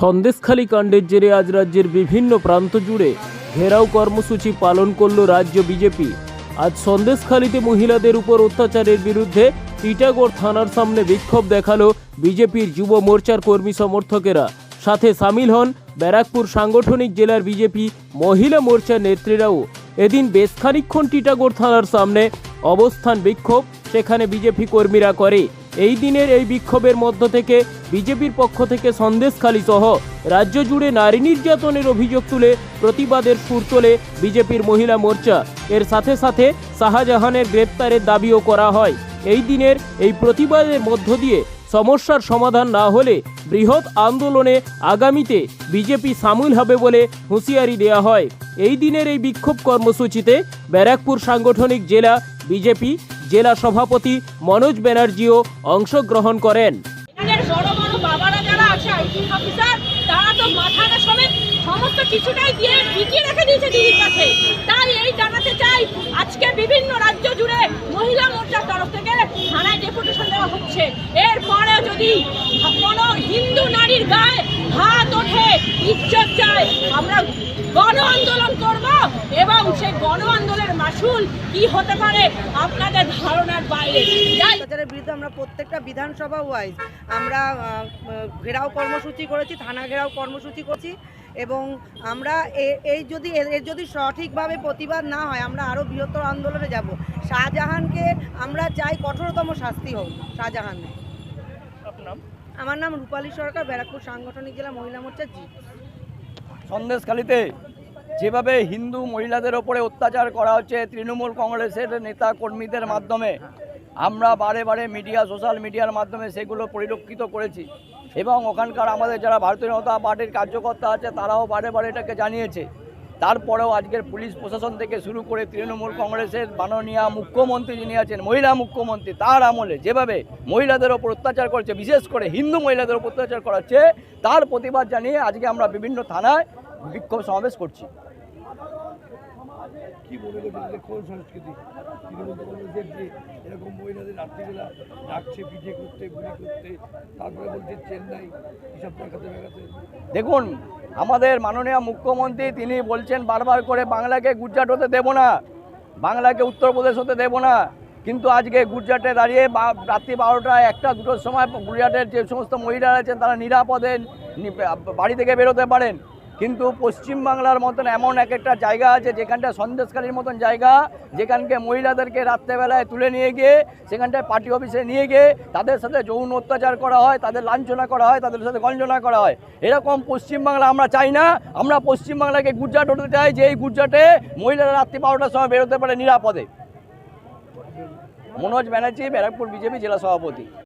সন্দেশখালী কাণ্ডের জেরে আজ রাজ্যের বিভিন্ন প্রান্ত জুড়ে ঘেরাও কর্মসূচি পালন করল রাজ্য বিজেপি। আজ সন্দেশখালীতে মহিলাদের উপর অত্যাচারের বিরুদ্ধে টিটাগড় থানার সামনে বিক্ষোভ দেখালো বিজেপির যুব মোর্চার কর্মী সমর্থকেরা। সাথে সামিল হন ব্যারাকপুর সাংগঠনিক জেলার বিজেপি মহিলা মোর্চার নেত্রীরাও। এদিন বেশ খানিকক্ষণ টিটাগড় থানার সামনে অবস্থান বিক্ষোভ সেখানে বিজেপি কর্মীরা করে। এই দিনের এই বিক্ষোভের মধ্য থেকে বিজেপির পক্ষ থেকে সন্দেশখালী সহ রাজ্য জুড়ে নারী নির্যাতনের অভিযোগ তুলে প্রতিবাদের সুর তোলে বিজেপির মহিলা মোর্চা। এর সাথে সাথে শাহজাহানের গ্রেপ্তারের দাবিও করা হয়। এই দিনের এই প্রতিবাদের মধ্য দিয়ে সমস্যার সমাধান না হলে বৃহৎ আন্দোলনে আগামীতে বিজেপি সামিল হবে বলে হুঁশিয়ারি দেওয়া হয়। এই দিনের এই বিক্ষোভ কর্মসূচিতে ব্যারাকপুর সাংগঠনিক জেলা বিজেপি জেলা সভাপতি মনোজ ব্যানার্জিও অংশগ্রহণ করেন। বাবারা যারা আছে আইটি অফিসার তারা তো মাথাটা সমেত সমস্ত কিছুটাই দিয়ে বিকিয়ে রেখে দিয়েছে দিদির কাছে। তাই এই জানাতে চাই আজকে বিভিন্ন রাজ্য জুড়ে মহিলা মোর্চার তরফ থেকে থানায় ডেপুটেশন দেওয়া হচ্ছে। এরপরেও যদি কোনো হিন্দু নারীর গায়ে হাত ওঠে, ইজ্জত যায়, আমরা গণ আন্দোলন করব এবং সেই গণ আন্দোলনের মাসুল কি হতে পারে আপনাদের ধারণার বাইরে। অত্যাচারের বিরুদ্ধে আমরা প্রত্যেকটা বিধানসভা ওয়াইজ আমরা ঘেরাও কর্মসূচি করেছি, থানা ঘেরাও কর্মসূচি করছি এবং আমরা এর যদি সঠিকভাবে প্রতিবাদ না হয় আমরা আরও বৃহত্তর আন্দোলনে যাব। শাহজাহানকে আমরা চাই কঠোরতম শাস্তি হোক শাহজাহানের। আমার নাম রূপালী সরকার, ব্যারাকপুর সাংগঠনিক জেলা মহিলা মোর্চা জি। সন্দেশখালীতে যেভাবে হিন্দু মহিলাদের ওপরে অত্যাচার করা হচ্ছে তৃণমূল কংগ্রেসের নেতা কর্মীদের মাধ্যমে, আমরা বারে বারে মিডিয়া সোশ্যাল মিডিয়ার মাধ্যমে সেগুলো পরিলক্ষিত করেছি এবং ওখানকার আমাদের যারা ভারতীয় জনতা পার্টির কার্যকর্তা আছে তারাও বারে বারে এটাকে জানিয়েছে। তারপরেও আজকের পুলিশ প্রশাসন থেকে শুরু করে তৃণমূল কংগ্রেসের মাননীয় মুখ্যমন্ত্রী যিনি আছেন, মহিলা মুখ্যমন্ত্রী, তার আমলে যেভাবে মহিলাদের ওপর অত্যাচার করছে, বিশেষ করে হিন্দু মহিলাদের ওপর অত্যাচার করাচ্ছে, তার প্রতিবাদ জানিয়ে আজকে আমরা বিভিন্ন থানায় বিক্ষোভ সমাবেশ করছি। কি মনে করছেন যে কোন সংস্কৃতি তৃণমূল কংগ্রেসের যে এরকম মহিলাদের রাত্রিবেলা ডাকছে পিঠে করতে, গুলি করতে, তারপরে বলছে চেন্নাই এসব দেখাতে দেখাতে? দেখুন, আমাদের মাননীয় মুখ্যমন্ত্রী তিনি বলছেন বারবার করে বাংলাকে গুজরাট হতে দেব না, বাংলাকে উত্তরপ্রদেশ হতে দেব না। কিন্তু আজকে গুজরাটে দাঁড়িয়ে রাত্রি 12টা 1টা 2টোর সময় গুজরাটের যে সমস্ত মহিলারা আছেন তারা নিরাপদে বাড়ি থেকে বেরোতে পারেন। কিন্তু পশ্চিমবাংলার মতন এমন একটা জায়গা আছে যেখানটা সন্দেশখালীর মতন জায়গা, যেখানকে মহিলাদেরকে রাত্রেবেলায় তুলে নিয়ে গিয়ে সেখানটায় পার্টি অফিসে নিয়ে গিয়ে তাদের সাথে যৌন অত্যাচার করা হয়, তাদের লাঞ্ছনা করা হয়, তাদের সাথে গঞ্জনা করা হয়। এরকম পশ্চিমবাংলা আমরা চাই না। আমরা পশ্চিমবাংলাকে গুজরাট হতে চাই, যে এই গুজরাটে মহিলারা রাত্রি 12টার সময় বেরোতে পারে নিরাপদে। মনোজ ব্যানার্জি, ব্যারাকপুর বিজেপি জেলা সভাপতি।